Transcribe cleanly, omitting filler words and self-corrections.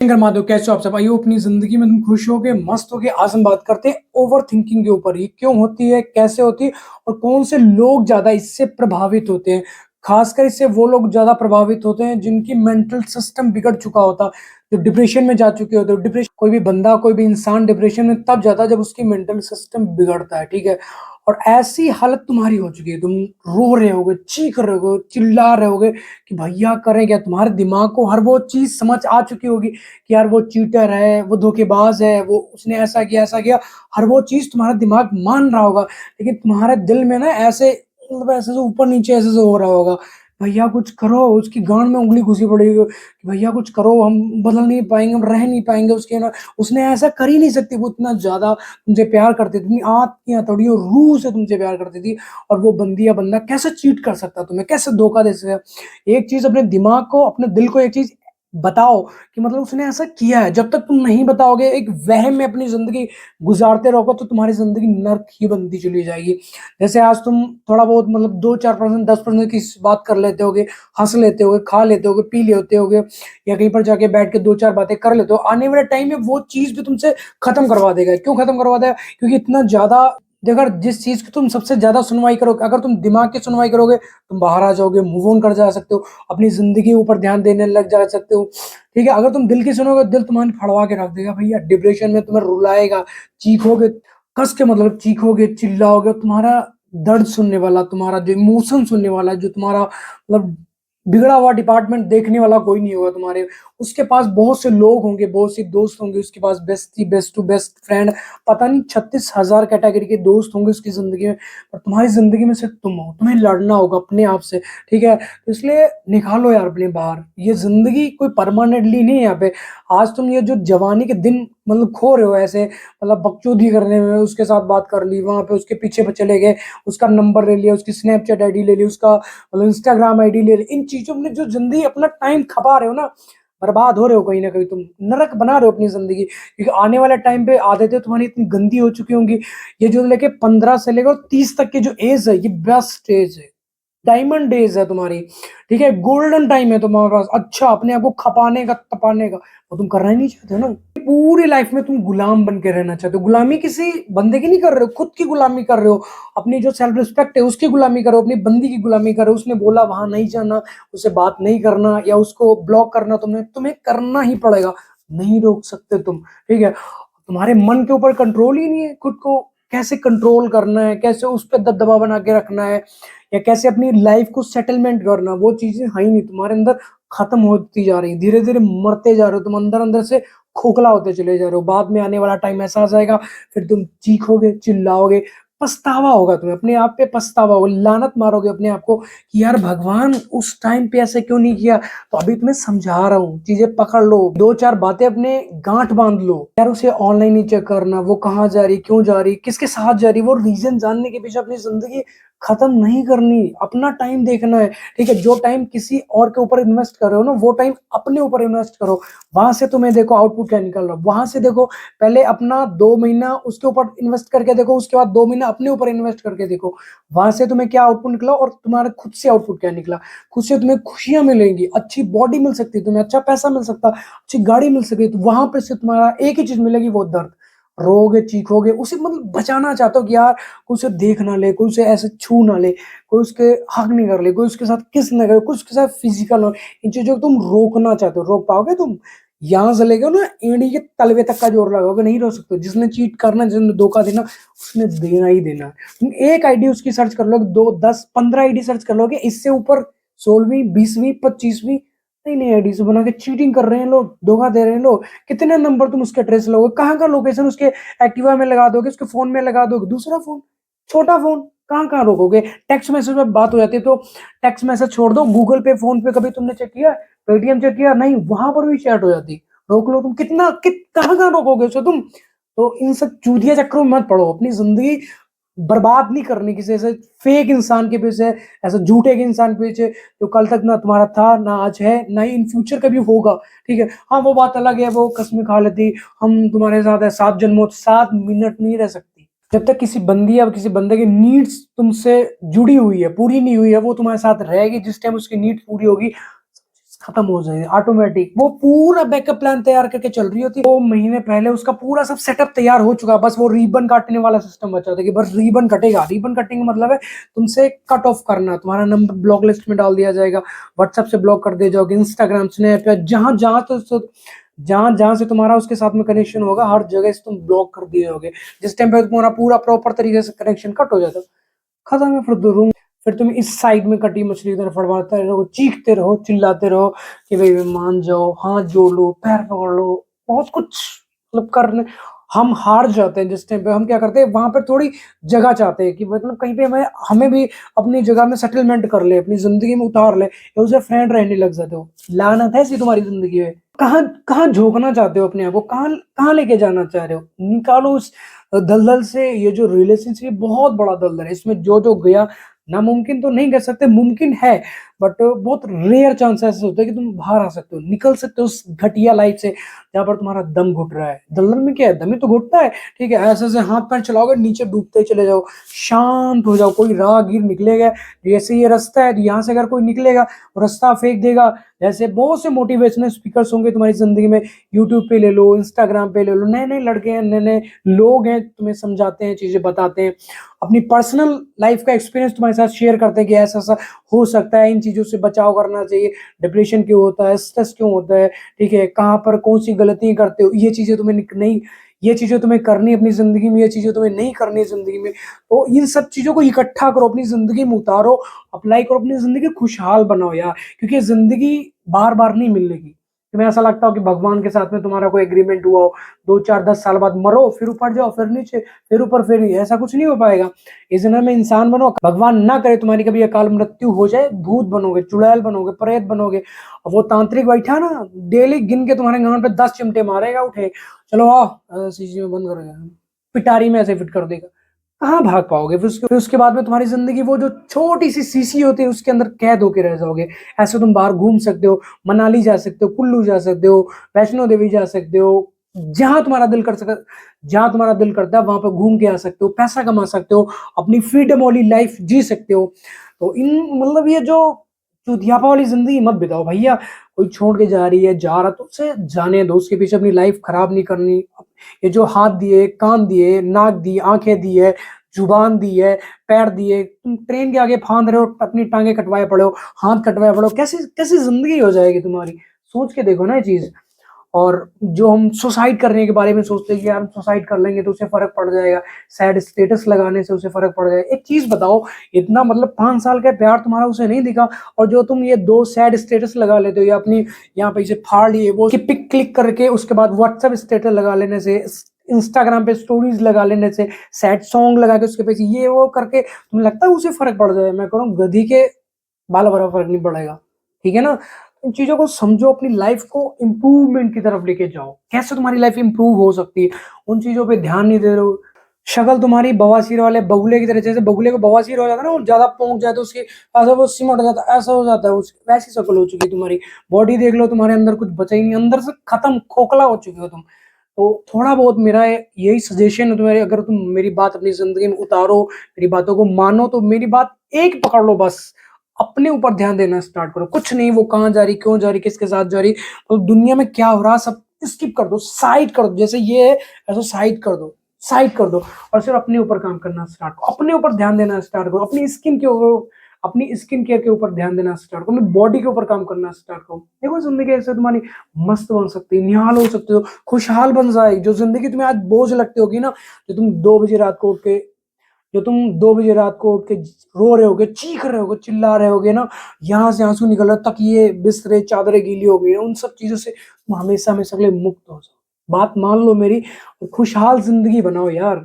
शंकर माधव, कैसे हो आप सब? आइए अपनी जिंदगी में तुम खुश होगे, मस्त होगे। आज हम बात करते हैं ओवर थिंकिंग के ऊपर। ये क्यों होती है, कैसे होती है और कौन से लोग ज्यादा इससे प्रभावित होते हैं। खासकर इससे वो लोग ज्यादा प्रभावित होते हैं जिनकी मेंटल सिस्टम बिगड़ चुका होता, जो डिप्रेशन में जा चुके होते हैं। डिप्रेशन, कोई भी बंदा, कोई भी इंसान डिप्रेशन में तब जाता है जब उसकी मेंटल सिस्टम बिगड़ता है, ठीक है। और ऐसी हालत तुम्हारी हो चुकी है, तुम रो रहे होगे, चीख रहे होगे, चिल्ला रहे होगे कि भैया करें क्या। तुम्हारे दिमाग को हर वो चीज समझ आ चुकी होगी कि यार वो चीटर है, वो धोखेबाज है, वो उसने ऐसा किया ऐसा किया। हर वो चीज तुम्हारा दिमाग मान रहा होगा, लेकिन तुम्हारे दिल में ना ऐसे, मतलब ऐसे से ऊपर नीचे ऐसे से हो रहा होगा, भैया कुछ करो। उसकी गांड में उंगली घुसी पड़ेगी कि भैया कुछ करो, हम बदल नहीं पाएंगे, हम रह नहीं पाएंगे उसके ना। उसने ऐसा कर ही नहीं सकती, वो इतना ज्यादा तुमसे प्यार करती थी, इतनी आंख की हथौड़ियों रूह से तुमसे प्यार करती थी। और वो बंदी या बंदा कैसे चीट कर सकता, तुम्हें कैसे धोखा दे सकता। एक चीज अपने दिमाग को, अपने दिल को एक चीज बताओ कि मतलब उसने ऐसा किया है। जब तक तुम नहीं बताओगे, एक वहम में अपनी जिंदगी गुजारते रहोगे, तो तुम्हारी जिंदगी नर्क ही बनती चली जाएगी। जैसे आज तुम थोड़ा बहुत, मतलब 2-4% 10% की बात कर लेते होगे, हंस लेते होगे, खा लेते होगे, पी लेते होगे, या कहीं पर जाके बैठ के 2-4 बातें कर लेते हो, आने वाले टाइम में वो चीज भी तुमसे खत्म करवा देगा। क्यों खत्म करवा देगा? क्योंकि इतना ज्यादा, देखो, जिस चीज की तुम सबसे ज्यादा सुनवाई करोगे, अगर तुम दिमाग की सुनवाई करोगे, तुम बाहर आ जाओगे, मूव ऑन कर जा सकते हो, अपनी जिंदगी के ऊपर ध्यान देने लग जा सकते हो, ठीक है। अगर तुम दिल की सुनोगे, दिल तुम्हारी फड़वा के रख देगा भैया। डिप्रेशन में तुम्हें रुलाएगा, चीखोगे, कस के, मतलब चीखोगे, चिल्लाओगे। तुम्हारा दर्द सुनने वाला, तुम्हारा जो इमोशन सुनने वाला, जो तुम्हारा मतलब बिगड़ा हुआ डिपार्टमेंट देखने वाला कोई नहीं होगा तुम्हारे। उसके पास बहुत से लोग होंगे, बहुत सी दोस्त होंगे, उसके पास bestie, best to best friend, पता नहीं 36,000 कैटेगरी के दोस्त होंगे उसकी जिंदगी में। पर तुम्हारी जिंदगी में सिर्फ तुम हो, तुम्हें लड़ना होगा अपने आप से, ठीक है। तो इसलिए निकालो यार अपने बाहर। ये जिंदगी कोई परमानेंटली नहीं है यहाँ पे। आज तुम ये जो जवानी के दिन मतलब खो रहे हो ऐसे, मतलब बकचोदी करने में, उसके साथ बात कर ली, वहां पे उसके पीछे पे चले गए, उसका नंबर ले लिया, उसकी स्नैपचैट आईडी ले ली, उसका मतलब इंस्टाग्राम आईडी ले ली। इन चीजों में जो जिंदगी अपना टाइम खपा रहे हो ना, बर्बाद हो रहे हो कहीं ना कहीं, तुम नरक बना रहे हो अपनी जिंदगी। क्योंकि आने वाले टाइम पे आदतें तुम्हारी इतनी गंदी हो चुकी होंगी। ये जो लेके 15 से लेकर 30 तक की जो एज है, ये बेस्ट एज है, डायमंड डेज है तुम्हारी, ठीक है। गोल्डन टाइम है तुम्हारे पास, अच्छा अपने आप को खपाने का, तपाने का। वो तुम करना ही नहीं चाहते हो ना। पूरी लाइफ में तुम गुलाम बन के रहना चाहते हो। गुलामी किसी बंदे की नहीं कर रहे हो, खुद की गुलामी कर रहे हो। अपनी जो सेल्फ रिस्पेक्ट है उसकी गुलामी करो, अपनी बंदी की गुलामी करो। उसने बोला वहां नहीं जाना, उससे बात नहीं करना, या उसको ब्लॉक करना, तुम्हें तुम्हें करना ही पड़ेगा। नहीं रोक सकते तुम, ठीक है। तुम्हारे मन के ऊपर कंट्रोल ही नहीं है। खुद को कैसे कंट्रोल करना है, कैसे उस पर दबदबा बना के रखना है, या कैसे अपनी लाइफ को सेटलमेंट करना, वो चीजें है ही नहीं तुम्हारे अंदर। खत्म होती जा रही, धीरे धीरे मरते जा रहे हो तुम, अंदर अंदर से खोखला होते चले जा रहे हो। बाद में आने वाला टाइम ऐसा आ जाएगा, फिर तुम चीखोगे, चिल्लाओगे, पछतावा होगा तुम्हें, अपने आप पे पछतावा होगा, लानत मारोगे अपने आप को कि यार भगवान उस टाइम पे ऐसे क्यों नहीं किया। तो अभी तुम्हें समझा रहा हूँ, चीजें पकड़ लो, 2-4 बातें अपने गांठ बांध लो यार। उसे ऑनलाइन ही चेक करना, वो कहाँ जा रही, क्यों जा रही, किसके साथ जा रही, वो रीजन जानने के पीछे अपनी जिंदगी खत्म नहीं करनी। अपना टाइम देखना है, ठीक है। जो टाइम किसी और के ऊपर इन्वेस्ट कर रहे हो ना, वो टाइम अपने ऊपर इन्वेस्ट करो। वहां से तुम्हें देखो आउटपुट क्या निकल रहा है, वहां से देखो। पहले अपना 2 महीना उसके ऊपर इन्वेस्ट करके देखो, उसके बाद 2 महीना अपने ऊपर इन्वेस्ट करके देखो। वहां से तुम्हें क्या आउटपुट निकला और तुम्हारे खुद से आउटपुट क्या निकला। खुद से तुम्हें खुशियां मिलेंगी, अच्छी बॉडी मिल सकती है तुम्हें, अच्छा पैसा मिल सकता, अच्छी गाड़ी मिल सकती है। तो वहां पर से तुम्हारा एक ही चीज मिलेगी, वो दर्द। रोगे, चीखोगे, उसे मतलब बचाना चाहते हो कि यार कोई उसे देख ना ले, कोई उसे ऐसे छू ना ले, कोई उसके हक नहीं कर ले, कोई उसके साथ किस ना करे, कुछ उसके साथ फिजिकल हो। इन चीजों को तुम रोकना चाहते हो, रोक पाओगे तुम? यहाँ से लेकर ना एड़ी के तलवे तक का जोर लगाओगे, नहीं रोक सकते। जिसने चीट करना, जिसने धोखा देना, उसने देना ही देना है। तुम एक आईडी उसकी सर्च कर लोगे, 2, 10, 15 आईडी सर्च कर लोगे, इससे ऊपर 16वीं, 20वीं, 25वीं नई नई आईडी से बना के चीटिंग कर रहे हैं लोग, धोखा दे रहे हैं लोग। कितने नंबर तुम उसके ट्रेस लोगे, कहाँ का लोकेशन उसके एक्टिवा में लगा दोगे, उसके फोन में लगा दोगे, दूसरा फोन, छोटा फोन, कहाँ कहाँ रोकोगे। टेक्स्ट मैसेज में बात हो जाती है तो टेक्स्ट मैसेज छोड़ दो, गूगल पे, फोन पे कभी तुमने चेक किया, पेटीएम चेक किया? नहीं, वहां पर भी चैट हो जाती। रोक लो तुम, कितना कहाँ कहाँ रोकोगे उसे तुम। तो इन सब चूतिया चक्करों में मत पड़ो। अपनी जिंदगी बर्बाद नहीं करनी किसी ऐसे फेक इंसान के पीछे, ऐसे झूठे के इंसान के पीछे, जो कल तक ना तुम्हारा था, ना आज है, ना ही इन फ्यूचर कभी होगा, ठीक है। हाँ, वो बात अलग है, वो कसमें खा लेती, हम तुम्हारे साथ है 7 जन्मों, 7 मिनट नहीं रह सकती। जब तक किसी बंदी या किसी बंदे की नीड्स तुमसे जुड़ी हुई है, पूरी नहीं हुई है, वो तुम्हारे साथ रहेगी। जिस टाइम उसकी नीड पूरी होगी, खत्म हो जाए ऑटोमेटिक। वो पूरा बैकअप प्लान तैयार करके चल रही होती है, 2 महीने पहले उसका पूरा सब सेटअप तैयार हो चुका है, बस वो रिबन काटने वाला सिस्टम बचा था कि बस रिबन कटेगा। रिबन कटिंग मतलब है तुमसे कट ऑफ करना, तुम्हारा नंबर ब्लॉक लिस्ट में डाल दिया जाएगा, व्हाट्सएप से ब्लॉक कर दिए जाओगे, इंस्टाग्राम स्नैप या जहां जहां तो जहां जहां से तुम्हारा उसके साथ में कनेक्शन होगा हर जगह से तुम ब्लॉक कर दिए होगे। जिस टाइम पे तुम्हारा पूरा प्रॉपर तरीके से कनेक्शन कट हो जाता है, खत्म है। फिर तुम इस साइड में कटी मछली की तरह फड़फड़ाते रहो, चीखते रहो, चिल्लाते रहो कि भाई मान जाओ, हाथ जोड़ लो, पैर पकड़ लो, बहुत कुछ मतलब करने। हम हार जाते हैं जिस टाइम पे, हम क्या करते हैं वहां पर थोड़ी जगह चाहते हैं कि मतलब कहीं पे हमें हमें भी अपनी जगह में सेटलमेंट कर ले, अपनी जिंदगी में उतार ले, या उसे फ्रेंड रहने लग जाते हो। लानत है ऐसी तुम्हारी जिंदगी में। कहाँ कहाँ झोंकना चाहते हो अपने आप को, कहाँ कहाँ लेके जाना चाह रहे हो, निकालो उस दलदल से। ये जो रिलेशनशिप बहुत बड़ा दलदल है, इसमें जो जो गया, नामुमकिन तो नहीं कह सकते, मुमकिन है, बट बहुत रेयर चांस ऐसे होते हैं कि तुम बाहर आ सकते हो, निकल सकते हो उस घटिया लाइफ से जहां पर तुम्हारा दम घुट रहा है। दलदल में क्या है, दम ही तो घुटता है। ठीक है, ऐसे ऐसे हाथ पैर चलाओगे, नीचे डूबते ही चले जाओ, शांत हो जाओ। कोई राहगीर निकलेगा, जैसे ये रास्ता है, तो यहाँ से अगर कोई निकलेगा रास्ता फेंक देगा। ऐसे बहुत से मोटिवेशनल स्पीकर्स होंगे तुम्हारी जिंदगी में, यूट्यूब पे ले लो, इंस्टाग्राम पे ले लो, नए नए लड़के हैं, नए नए लोग हैं, तुम्हें समझाते हैं, चीजें बताते हैं, अपनी पर्सनल लाइफ का एक्सपीरियंस तुम्हारे साथ शेयर करते हैं कि ऐसा ऐसा हो सकता है, इन चीजों से बचाव करना चाहिए, डिप्रेशन क्यों होता है, स्ट्रेस क्यों होता है, ठीक है, कहाँ पर कौन सी गलतियां करते हो, ये चीजें तुम्हें नहीं, ये चीजें तुम्हें करनी है अपनी जिंदगी में, ये चीजें तुम्हें नहीं करनी है जिंदगी में। तो इन सब चीजों को इकट्ठा करो, अपनी जिंदगी में उतारो, अप्लाई करो, अपनी जिंदगी खुशहाल बनाओ यार, क्योंकि जिंदगी बार बार नहीं मिलेगी। तुम्हें ऐसा लगता हो कि भगवान के साथ में तुम्हारा कोई एग्रीमेंट हुआ हो, 2 4 10 साल बाद मरो, फिर ऊपर जाओ, फिर नीचे, फिर ऊपर, फिर ऐसा कुछ नहीं हो पाएगा। इस जन्म में इंसान बनो, भगवान ना करे तुम्हारी कभी अकाल मृत्यु हो जाए, भूत बनोगे, चुड़ैल बनोगे, प्रेत बनोगे। और वो तांत्रिक बैठा ना, डेली गिन के तुम्हारे गांव पे 10 चिमटे मारेगा, उठे चलो आओ शीशी में बंद करेगा, पिटारी में ऐसे फिट कर देगा। कहाँ भाग पाओगे? फिर उसके बाद में तुम्हारी जिंदगी वो जो छोटी सी शीशी होती है उसके अंदर कैद होके रह जाओगे। ऐसे तुम बाहर घूम सकते हो, मनाली जा सकते हो, कुल्लू जा सकते हो, वैष्णो देवी जा सकते हो, जहां तुम्हारा दिल कर सक जहां तुम्हारा दिल करता है वहां पर घूम के आ सकते हो, पैसा कमा सकते हो, अपनी फ्रीडम वाली लाइफ जी सकते हो। तो इन मतलब ये जो चुतियापा वाली जिंदगी मत बिताओ भैया। कोई छोड़ के जा रही है, जा रहा तो उसे जाने दो, उसके पीछे अपनी लाइफ खराब नहीं करनी। ये जो हाथ दिए, कान दिए, नाक दी, आंखें दी है, जुबान दी है, पैर दिए, तुम ट्रेन के आगे फांद रहे हो, अपनी टांगे कटवाए पड़े हो, हाथ कटवाए पड़े हो, कैसी कैसी जिंदगी हो जाएगी तुम्हारी? सोच के देखो ना ये चीज। और जो हम सुसाइड करने के बारे में सोचते हैं कि यार हम सुसाइड कर लेंगे तो उसे फर्क पड़ जाएगा, सैड स्टेटस लगाने से उसे फर्क पड़ जाएगा। एक चीज बताओ, इतना मतलब 5 साल का प्यार तुम्हारा उसे नहीं दिखा, और जो तुम ये 2 सैड स्टेटस लगा लेते हो, या अपनी यहाँ पे इसे फाड़ लिए, वो पिक क्लिक करके उसके बाद व्हाट्सएप स्टेटस लगा लेने से, इंस्टाग्राम पे स्टोरीज लगा लेने से, सैड सॉन्ग लगा के उसके पीछे ये वो करके तुम्हें लगता है उसे फर्क पड़ जाए? मैं कह रहा हूँ गधी के बाल भरा फर्क नहीं पड़ेगा। ठीक है ना? इन चीजों को समझो, अपनी लाइफ को इम्प्रूवमेंट की तरफ लेके जाओ। कैसे तुम्हारी लाइफ इंप्रूव हो सकती है, उन चीजों पे ध्यान नहीं दे रहे हो। शक्ल तुम्हारी बवासीर वाले बगुले की तरह, जैसे बगुले को बवासीर हो जाता है ना, वो ज्यादा पहुंच जाए तो उसकी ऐसा वो सिमट जाता है, ऐसा हो जाता है, उस वैसी शक्ल हो चुकी है तुम्हारी। बॉडी देख लो, तुम्हारे अंदर कुछ बचा ही नहीं, अंदर से खत्म, खोखला हो चुके हो तुम। तो थोड़ा बहुत मेरा यही सजेशन है तुम्हारे, अगर तुम मेरी बात अपनी जिंदगी में उतारो, मेरी बातों को मानो, तो मेरी बात एक पकड़ लो बस, अपने ऊपर ध्यान देना स्टार्ट करो। कुछ नहीं, वो कहाँ जा रही, क्यों जा रही, किसके साथ जा रही, तो दुनिया में क्या हो रहा, सब स्किप कर दो, साइड कर दो। जैसे ये है, ऐसा साइड कर दो, साइड कर दो, और सिर्फ अपने ऊपर काम करना स्टार्ट करो, अपने ऊपर ध्यान देना स्टार्ट करो, अपनी स्किन केयर के ऊपर ध्यान देना स्टार्ट करो, अपनी बॉडी के ऊपर काम करना स्टार्ट करो। देखो जिंदगी ऐसे तुम्हारी मस्त बन सकती है, निहाल हो सकते हो, खुशहाल बन जाएगी। जो जिंदगी तुम्हें आज बोझ लगती होगी ना, जो तुम 2 बजे रात को उठ के जो तुम 2 बजे रात को उठ के रो रहे होगे, चीख रहे होगे, चिल्ला रहे होगे ना, यहाँ से आंसू निकल रहे, तकिए बिस्तरे चादरें गीली हो गई, उन सब चीजों से तुम हमेशा हमेशा के लिए मुक्त हो जाओ। बात मान लो मेरी, और खुशहाल जिंदगी बनाओ यार।